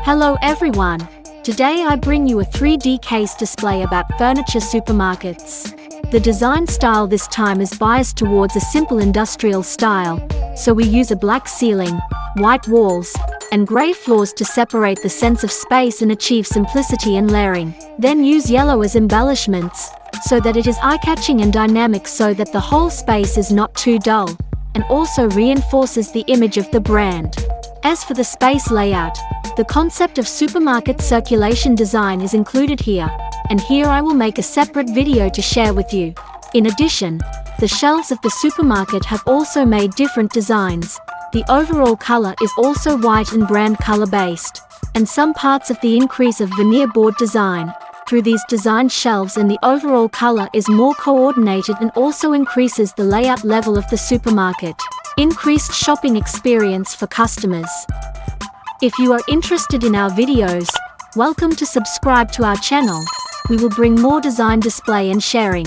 Hello everyone! Today I bring you a 3D case display about furniture supermarkets. The design style this time is biased towards a simple industrial style, so we use a black ceiling, white walls, and grey floors to separate the sense of space and achieve simplicity and layering. Then use yellow as embellishments, so that it is eye-catching and dynamic so that the whole space is not too dull, and also reinforces the image of the brand. As for the space layout, the concept of supermarket circulation design is included here, and here I will make a separate video to share with you. In addition, the shelves of the supermarket have also made different designs. The overall color is also white and brand color based, and some parts of the increase of veneer board design. Through these designed shelves and the overall color is more coordinated and also increases the layout level of the supermarket. Increased shopping experience for customers. If you are interested in our videos, welcome to subscribe to our channel. We will bring more design display and sharing.